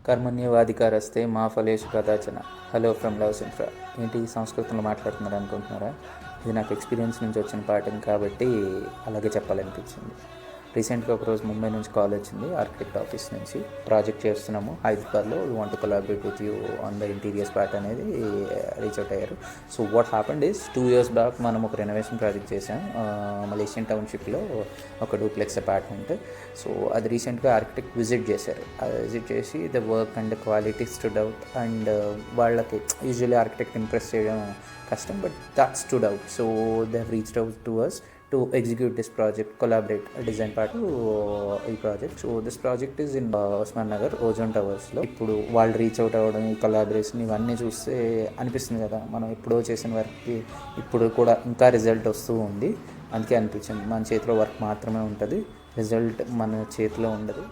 కర్మణ్యేవాధికారస్తే మా ఫలేషు కదాచన. Hello from Loves Infra. ఏంటి సంస్కృతంలో మాట్లాడుతున్నారు అనుకుంటున్నారా? ఇది నాకు ఎక్స్పీరియన్స్ నుంచి వచ్చిన పాఠం కాబట్టి అలాగే చెప్పాలనిపించింది. రీసెంట్గా ఒకరోజు ముంబై నుంచి కాల్ వచ్చింది, ఆర్కిటెక్ట్ ఆఫీస్ నుంచి. ప్రాజెక్ట్ చేస్తున్నాము హైదరాబాద్లో, we want to collaborate with you on the interiors part అనేది రీచ్ అవుట్ అయ్యారు. So what happened is 2 years back మనం ఒక రెనోవేషన్ ప్రాజెక్ట్ చేసాం మలేషియన్ టౌన్షిప్లో, ఒక డూప్లెక్స్ అపార్ట్మెంట్. సో అది రీసెంట్గా ఆర్కిటెక్ట్ విజిట్ చేశారు. అది విజిట్ చేసి the work and quality stood out. And వాళ్ళకి యూజువల్లీ ఆర్కిటెక్ట్ ఇంప్రెస్ చేయడం కష్టం, but that stood out. So they have reached out to us to execute this project, collaborate design part ఈ project. So this project is in Usman Nagar Ozone టవర్స్లో. ఇప్పుడు వాళ్ళు reach out అవ్వడం, ఈ collaboration ఇవన్నీ చూస్తే అనిపిస్తుంది కదా, మనం ఎప్పుడో చేసిన వర్క్కి ఇప్పుడు కూడా ఇంకా రిజల్ట్ వస్తూ ఉంది. అందుకే అనిపించింది మన చేతిలో వర్క్ మాత్రమే ఉంటుంది, రిజల్ట్ మన చేతిలో ఉండదు.